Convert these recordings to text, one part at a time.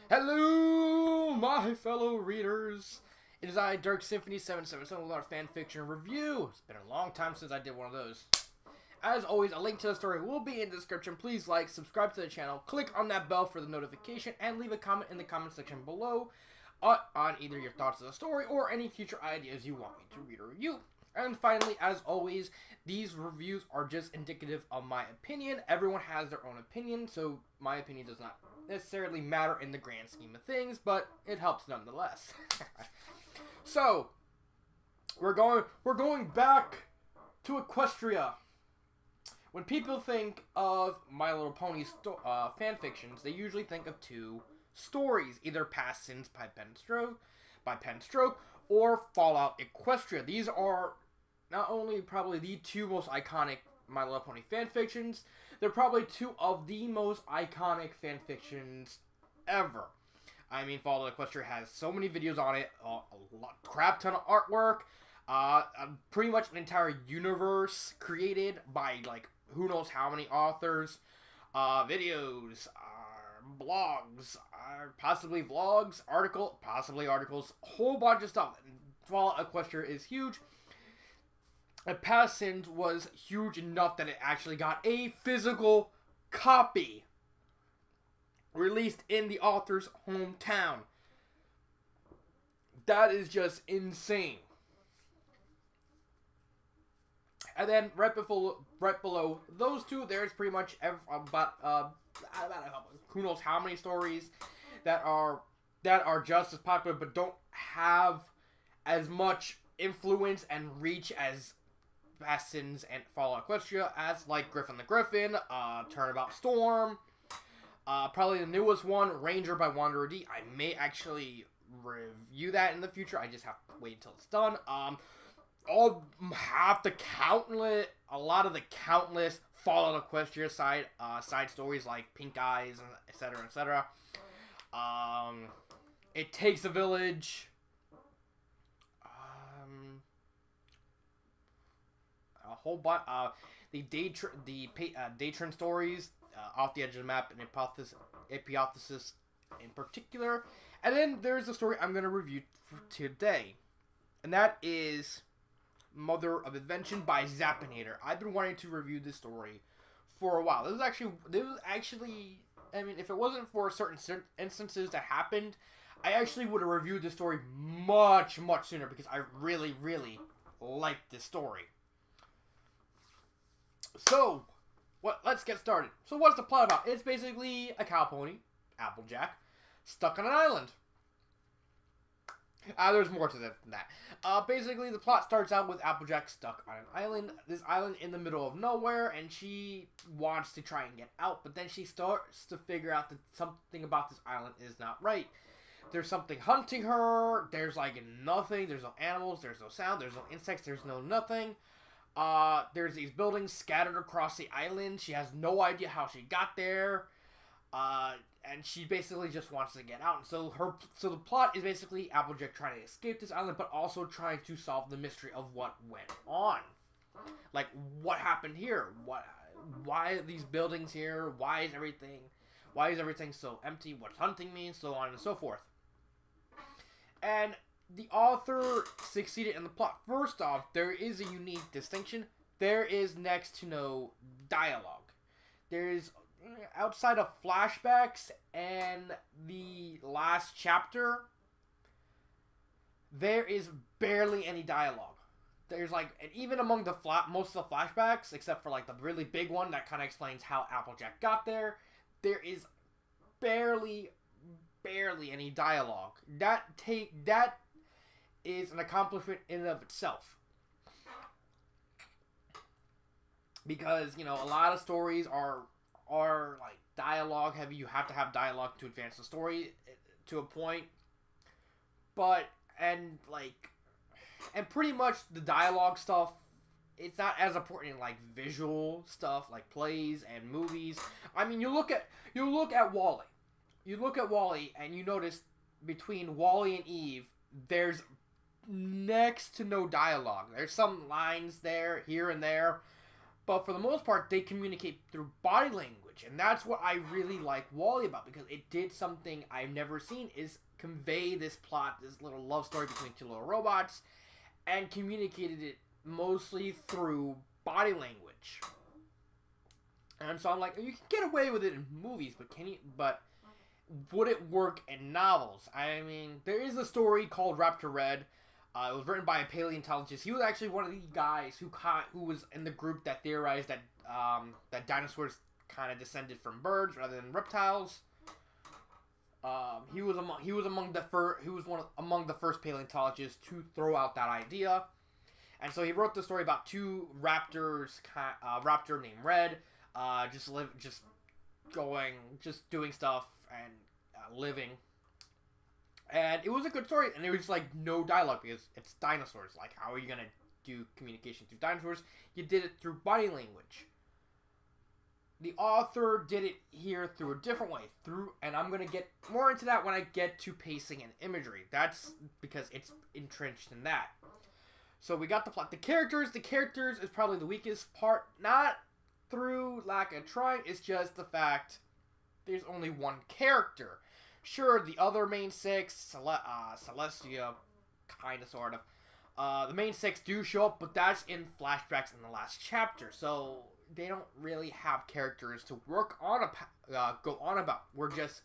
Hello, my fellow readers. It is I, Dirk Symphony 777, with our fan fiction review. It's been a long time since I did one of those. As always, a link to the story will be in the description. Please like, subscribe to the channel, click on that bell for the notification, and leave a comment in the comment section below on either your thoughts of the story or any future ideas you want me to read or review. And finally, as always, these reviews are just indicative of my opinion. Everyone has their own opinion, so my opinion does not necessarily matter in the grand scheme of things, but it helps nonetheless. So, we're going back to Equestria. When people think of My Little Pony fan fictions, they usually think of two stories, either Past Sins by Pen Stroke, or Fallout Equestria. These are not only probably the two most iconic My Little Pony fan fictions, they're probably two of the most iconic fan fictions ever. I mean, Fallout Equestria has so many videos on it, crap ton of artwork, pretty much an entire universe created by, like, who knows how many authors, videos, blogs, possibly vlogs, possibly articles, a whole bunch of stuff. Fallout Equestria is huge. And Past Sins was huge enough that it actually got a physical copy released in the author's hometown. That is just insane. And then right below those two, there's pretty much about who knows how many stories that are just as popular but don't have as much influence and reach as Past Sins and Fallout Equestria, as like Griffin the Griffin, Turnabout Storm, probably the newest one, Ranger by Wanderer D. I may actually review that in the future. I just have to wait until it's done. A lot of the countless Fallout Equestria side stories like Pink Eyes, etc., etc. It Takes a Village. A whole bunch. The Daytron stories, Off the Edge of the Map, and Apotheosis in particular. And then there's the story I'm going to review for today, and that is Mother of Invention by Zaponator. I've been wanting to review this story for a while. This was actually, I mean, if it wasn't for certain instances that happened, I actually would have reviewed this story much, much sooner because I really, really liked this story. So, let's get started. So what's the plot about? It's basically a cow pony, Applejack, stuck on an island. There's more to that than that. Basically, the plot starts out with Applejack stuck on an island. This island in the middle of nowhere, and she wants to try and get out, but then she starts to figure out that something about this island is not right. There's something hunting her. There's, like, nothing. There's no animals. There's no sound. There's no insects. There's no nothing. There's these buildings scattered across the island. She has no idea how she got there. And she basically just wants to get out. And so the plot is basically Applejack trying to escape this island, but also trying to solve the mystery of what went on. Like, what happened here? Why are these buildings here? Why is everything so empty? What's hunting me? So on and so forth. And the author succeeded in the plot. First off, there is a unique distinction. There is next to no dialogue. There is, outside of flashbacks and the last chapter, there is barely any dialogue. There's like, and even among the most of the flashbacks, except for like the really big one that kind of explains how Applejack got there, there is barely any dialogue. That is an accomplishment in and of itself. Because, you know, a lot of stories are like dialogue heavy. You have to have dialogue to advance the story to a point. And pretty much the dialogue stuff, it's not as important in like visual stuff like plays and movies. I mean, you look at WALL-E. You look at WALL-E and you notice between WALL-E and Eve, there's next to no dialogue. There's some lines there, here and there, But for the most part, they communicate through body language. And that's what I really like Wall-E about, because it did something I've never seen, is convey this plot, this little love story between two little robots, and communicated it mostly through body language. And so I'm like, you can get away with it in movies, but can you? But would it work in novels? I mean, there is a story called Raptor Red. It was written by a paleontologist. He was actually one of the guys who was in the group that theorized that that dinosaurs kind of descended from birds rather than reptiles. He was among the first paleontologists to throw out that idea, and so he wrote the story about two raptors, raptor named Red, just doing stuff and living. And it was a good story, and there was, like, no dialogue, because it's dinosaurs. Like, how are you going to do communication through dinosaurs? You did it through body language. The author did it here through a different way. And I'm going to get more into that when I get to pacing and imagery. That's because it's entrenched in that. So we got the plot. The characters is probably the weakest part. Not through lack of trying, it's just the fact there's only one character. Sure, the other main six, Celestia, kind of, sort of, the main six do show up, but that's in flashbacks in the last chapter, so they don't really have characters to work on go on about. We're just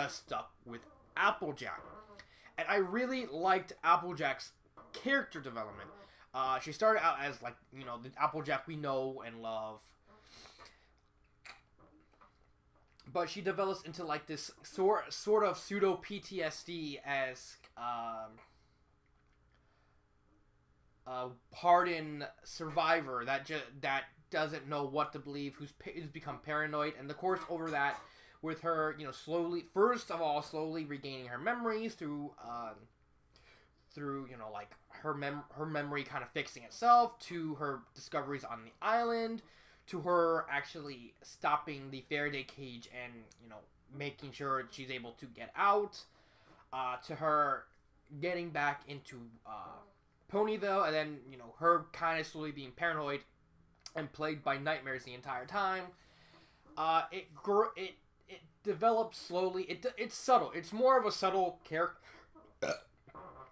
stuck with Applejack, and I really liked Applejack's character development. She started out as, like, you know, the Applejack we know and love. But she develops into, like, this sort of pseudo PTSD-esque hardened survivor that doesn't know what to believe, who's become paranoid, and the course over that with her, you know, slowly regaining her memories through you know, like, her memory kind of fixing itself, to her discoveries on the island, to her actually stopping the Faraday cage and, you know, making sure she's able to get out, to her getting back into Ponyville, and then, you know, her kind of slowly being paranoid and plagued by nightmares the entire time. It develops slowly. It's subtle. It's more of a subtle character.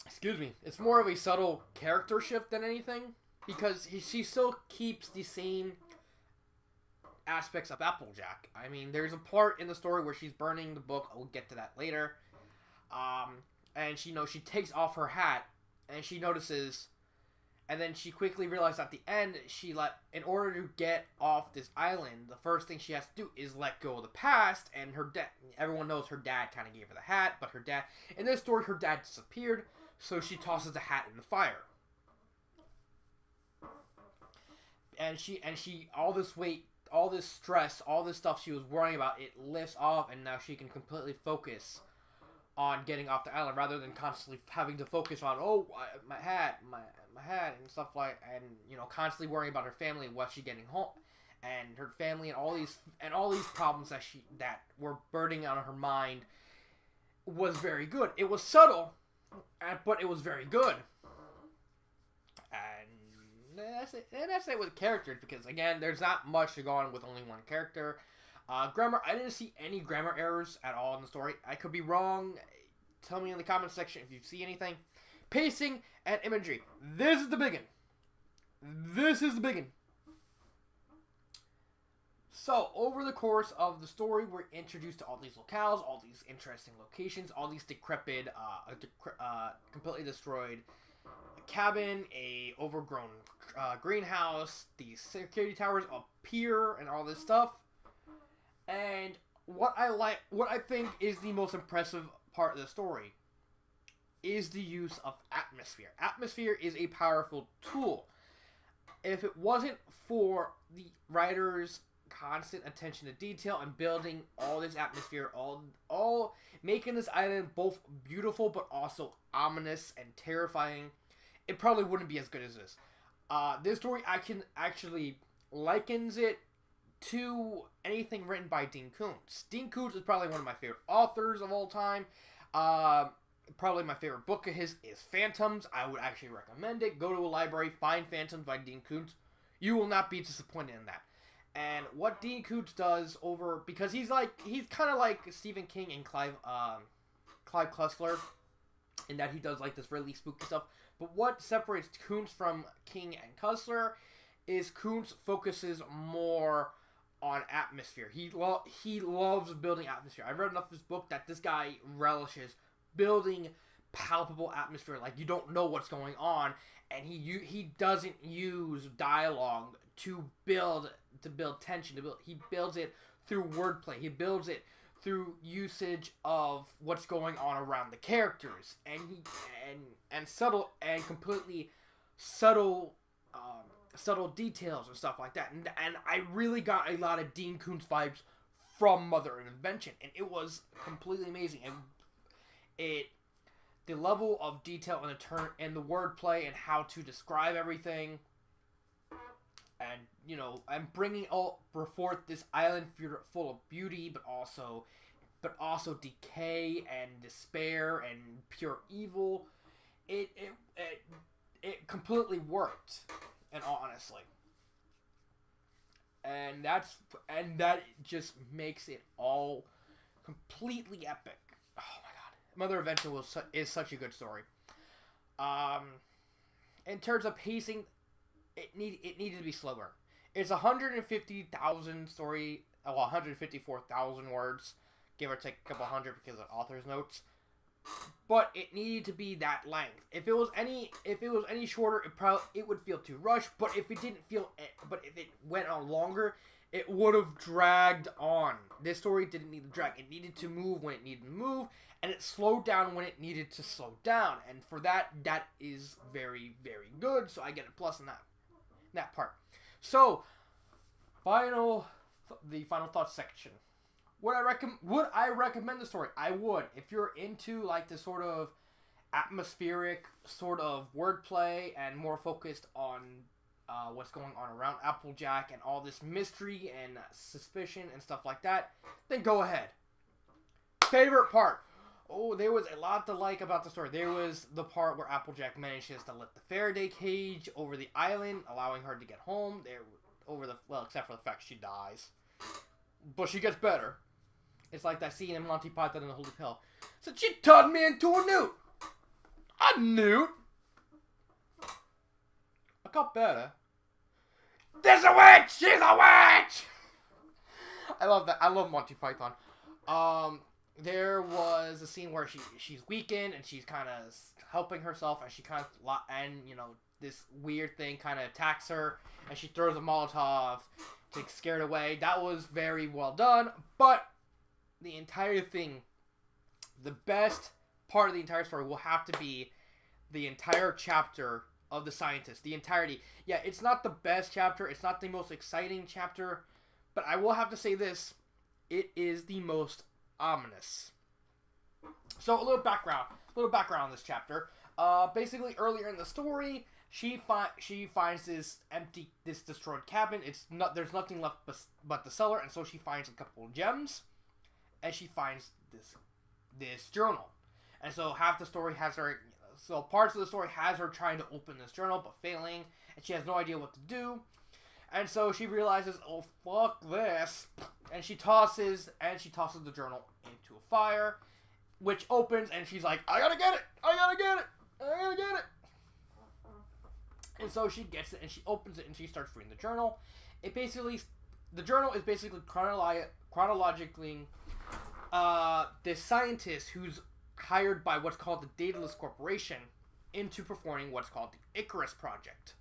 Excuse me. It's more of a subtle character shift than anything, because she still keeps the same aspects of Applejack. I mean, there's a part in the story where she's burning the book. I'll get to that later. And she takes off her hat, and she notices, and then she quickly realizes at the end, in order to get off this island, the first thing she has to do is let go of the past, and everyone knows her dad kind of gave her the hat, but in this story, her dad disappeared, so she tosses the hat in the fire. And she all this weight, all this stress, all this stuff she was worrying about, it lifts off, and now she can completely focus on getting off the island, rather than constantly having to focus on, my hat, my hat, and stuff like, and, you know, constantly worrying about her family and what she's getting home, and her family, and all these problems that were burdening on her mind. Was very good. It was subtle, but it was very good. And that's it with characters, because, again, there's not much to go on with only one character. Grammar, I didn't see any grammar errors at all in the story. I could be wrong. Tell me in the comment section if you see anything. Pacing and imagery. This is the big one. So, over the course of the story, we're introduced to all these locales, all these interesting locations, all these decrepit, completely destroyed cabin, a overgrown greenhouse, these security towers, a pier, and all this stuff. And what I think is the most impressive part of the story is the use of atmosphere. Atmosphere is a powerful tool. If it wasn't for the writer's constant attention to detail and building all this atmosphere, all making this island both beautiful but also ominous and terrifying, it probably wouldn't be as good as this. This story, I can actually likens it to anything written by Dean Koontz. Dean Koontz is probably one of my favorite authors of all time. Probably my favorite book of his is Phantoms. I would actually recommend it. Go to a library, find Phantoms by Dean Koontz. You will not be disappointed in that. And what Dean Koontz does because he's kind of like Stephen King and Clive Cussler, in that he does like this really spooky stuff. But what separates Koontz from King and Cussler is Koontz focuses more on atmosphere. He loves building atmosphere. I read enough of his book that this guy relishes building palpable atmosphere. Like, you don't know what's going on, and he doesn't use dialogue to build tension. He builds it through wordplay. He builds it through usage of what's going on around the characters, and subtle and completely subtle details and stuff like that. And I really got a lot of Dean Koontz vibes from Mother Invention, and it was completely amazing. And the level of detail and the wordplay and how to describe everything, and and bringing forth this island full of beauty, but also decay and despair and pure evil. It completely worked, and honestly, and that just makes it all completely epic. Oh my god, Mother Invention is such a good story. In terms of pacing, it needed to be slower. It's 150,000 story, 154,000 words, give or take a couple hundred because of author's notes. But it needed to be that length. If it was any shorter, it would feel too rushed. But if it went on longer, it would have dragged on. This story didn't need to drag. It needed to move when it needed to move, and it slowed down when it needed to slow down. And for that is very, very good. So I get a plus in that part. So, the final thoughts section. Would I recommend the story? I would. If you're into like the sort of atmospheric sort of wordplay and more focused on what's going on around Applejack and all this mystery and suspicion and stuff like that, then go ahead. Favorite part. Oh, there was a lot to like about the story. There was the part where Applejack manages to lift the Faraday cage over the island, allowing her to get home. Except for the fact she dies. But she gets better. It's like that scene in Monty Python and the Holy Pill. So she turned me into a newt. A newt? I got better. There's a witch! She's a witch! I love that. I love Monty Python. There was a scene where she's weakened and she's kind of helping herself, and she kind of this weird thing kind of attacks her, and she throws a Molotov to scare it away. That was very well done, but the entire thing, the best part of the entire story will have to be the entire chapter of the scientist. The entirety. Yeah, it's not the best chapter. It's not the most exciting chapter, but I will have to say this. It is the most ominous. So a little background on this chapter. Basically, earlier in the story, she finds this destroyed cabin. There's nothing left but the cellar, and so she finds a couple of gems, and she finds this journal. And so half the story has her. So parts of the story has her trying to open this journal but failing, and she has no idea what to do. And so she realizes, oh fuck this, and she tosses the journal into a fire, which opens, and she's like, I gotta get it. And so she gets it, and she opens it, and she starts reading the journal. The journal is basically chronologically this scientist who's hired by what's called the Daedalus Corporation into performing what's called the Icarus Project.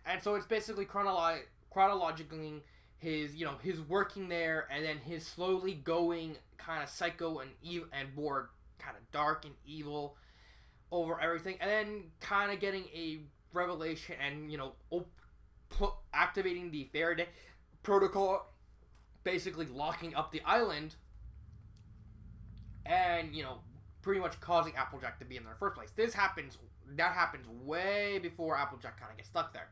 And so it's basically chronologically his working there, and then his slowly going kind of psycho and evil and more kind of dark and evil over everything, and then kind of getting a revelation and activating the Faraday protocol, basically locking up the island, and pretty much causing Applejack to be in there in the first place. That happens way before Applejack kind of gets stuck there.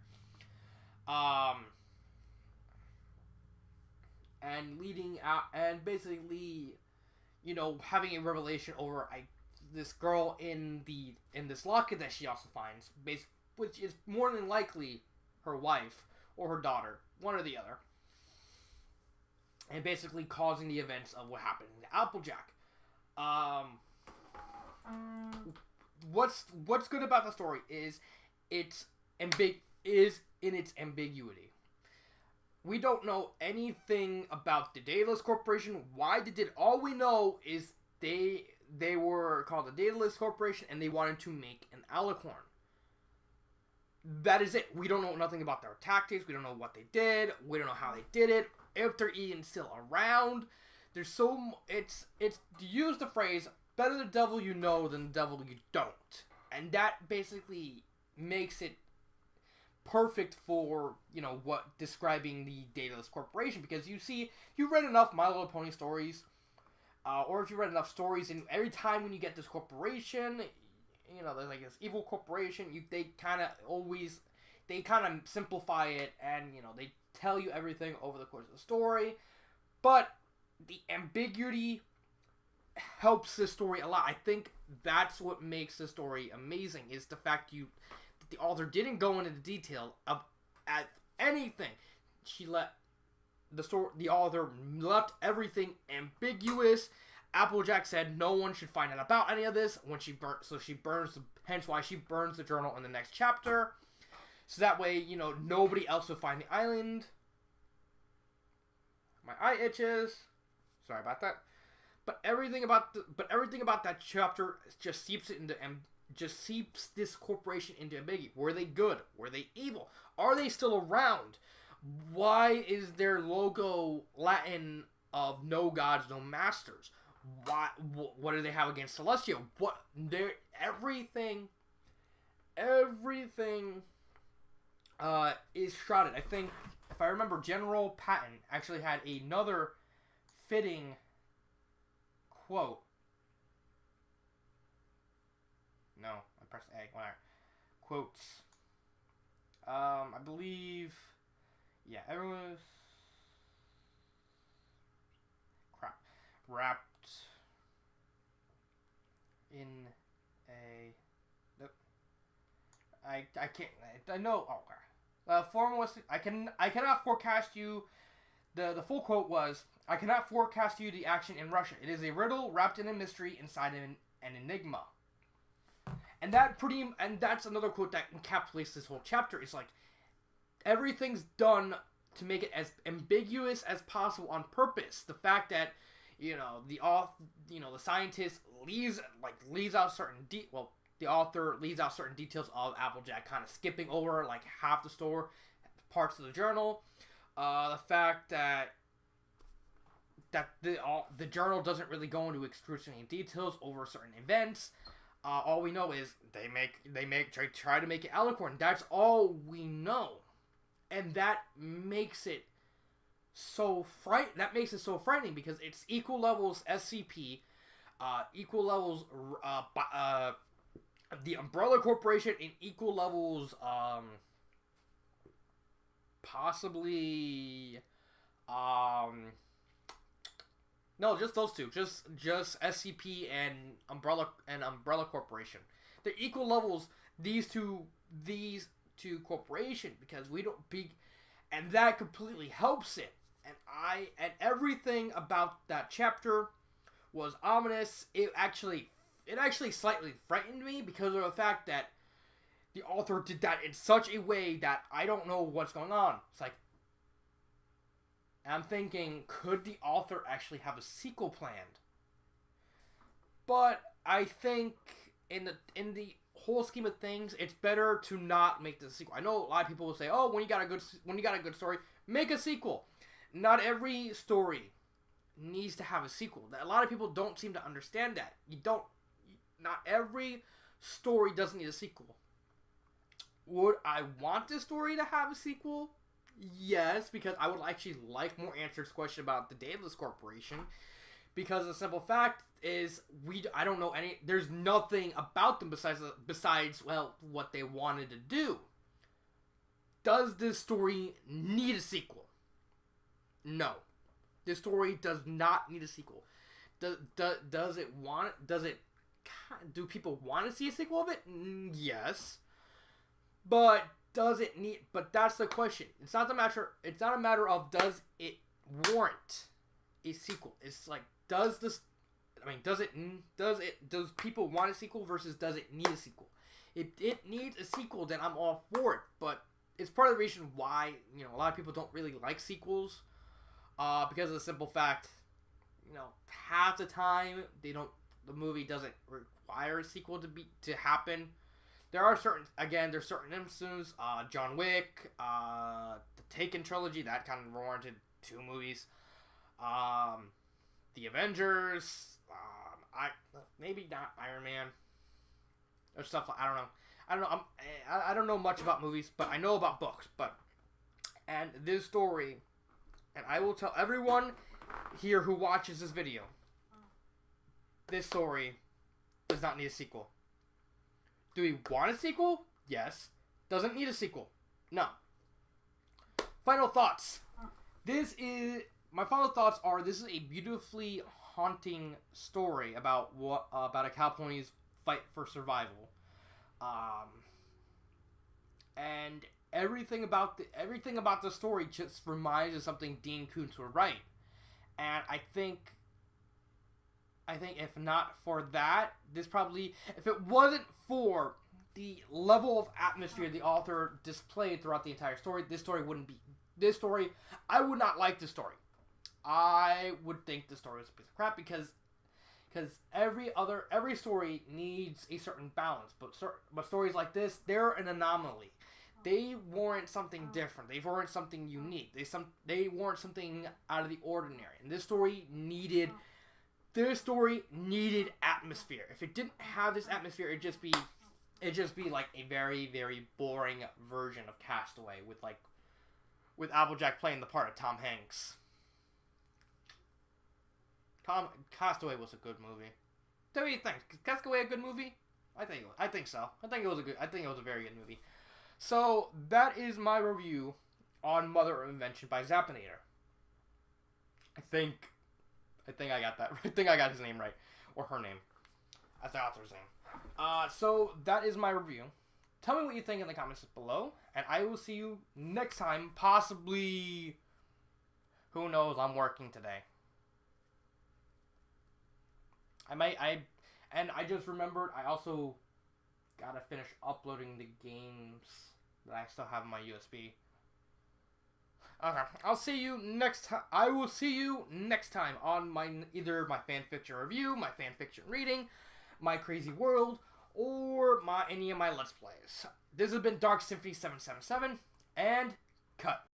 And leading out, and basically, having a revelation over this girl in this locket that she also finds, which is more than likely her wife, or her daughter, one or the other, and basically causing the events of what happened to Applejack. What's good about the story is its in its ambiguity. We don't know anything about the Daedalus Corporation. Why they did? All we know is they were called the Daedalus Corporation and they wanted to make an alicorn. That is it. We don't know nothing about their tactics. We don't know what they did. We don't know how they did it. If they're even still around. It's to use the phrase, better the devil you know than the devil you don't. And that basically makes it perfect for, what describing the Daedalus Corporation, because you read enough My Little Pony stories, or if you read enough stories, and every time when you get this corporation, there's like this evil corporation, they kind of simplify it, and, they tell you everything over the course of the story, but the ambiguity helps this story a lot. I think that's what makes the story amazing, is the fact that the author didn't go into the detail of at anything. The author left everything ambiguous. Applejack said no one should find out about any of this hence why she burns the journal in the next chapter. So that way, nobody else will find the island. My eye itches. Sorry about that. But everything about that chapter just seeps this corporation into ambiguity. Were they good? Were they evil? Are they still around? Why is their logo Latin of no gods, no masters? What do they have against Celestial? Everything is shrouded. I think, if I remember, General Patton actually had another fitting quote. No, I pressed A. Whatever. Quotes. I believe. Yeah, everyone was. Crap. Wrapped in a. Nope. I can't. I know. Oh, formalistic. I cannot forecast you. The full quote was, "I cannot forecast you the action in Russia. It is a riddle wrapped in a mystery inside an enigma." And that's another quote that encapsulates this whole chapter. It's like, everything's done to make it as ambiguous as possible on purpose. The fact that, the scientist leaves out certain the author leaves out certain details of Applejack, kind of skipping over like half the parts of the journal. The fact that the journal doesn't really go into excruciating details over certain events. All we know is they try to make it alicorn. That's all we know, and that makes it so frightening because it's equal levels SCP, equal levels the Umbrella Corporation, and equal levels possibly no, just those two. Just SCP and Umbrella Corporation. They're equal levels. These two corporation, because and that completely helps it. And everything about that chapter was ominous. It actually slightly frightened me because of the fact that the author did that in such a way that I don't know what's going on. It's like, I'm thinking, could the author actually have a sequel planned? But I think in the whole scheme of things, it's better to not make the sequel. I know a lot of people will say, "Oh, when you got a good story, make a sequel." Not every story needs to have a sequel. A lot of people don't seem to understand that. Not every story doesn't need a sequel. Would I want this story to have a sequel? Yes, because I would actually like more answers to the question about the Daedalus Corporation. Because the simple fact is, I don't know there's nothing about them besides what they wanted to do. Does this story need a sequel? No. This story does not need a sequel. Do people want to see a sequel of it? Yes. But does it need? But that's the question. It's not a matter of does it warrant a sequel. It's like, does people want a sequel versus does it need a sequel? If it needs a sequel, then I'm all for it. But it's part of the reason why, a lot of people don't really like sequels, because of the simple fact, half the time the movie doesn't require a sequel to happen. There's certain instances, John Wick, the Taken trilogy, that kind of warranted 2 movies. The Avengers, maybe not Iron Man, or stuff like, I don't know. I don't know much about movies, but I know about books. And this story, and I will tell everyone here who watches this video, this story does not need a sequel. Do we want a sequel? Yes. Doesn't need a sequel? No. Final thoughts. My final thoughts are, this is a beautifully haunting story about a cowpony's fight for survival. And everything about the story just reminds us of something Dean Koontz would write. And I think if not for that, if it wasn't for the level of atmosphere the author displayed throughout the entire story, I would not like this story. I would think the story was a piece of crap because every story needs a certain balance, but stories like this, they're an anomaly. They warrant something different. They warrant something unique. They warrant something out of the ordinary. And this story needed atmosphere. If it didn't have this atmosphere, it'd just be like a very, very boring version of Castaway with Applejack playing the part of Tom Hanks. Castaway was a good movie. What do you think? Is Castaway a good movie? I think so. I think it was a very good movie. So that is my review on Mother of Invention by Zaponator. I think I got that. I think I got his name right, or her name. That's the author's name. So that is my review. Tell me what you think in the comments below, and I will see you next time. Possibly, who knows? I'm working today. I just remembered I also gotta finish uploading the games that I still have on my USB. Okay, I'll see you next time. I will see you next time on either my fanfiction review, my fanfiction reading, my crazy world, or any of my Let's Plays. This has been Dark Symphony 777, and cut.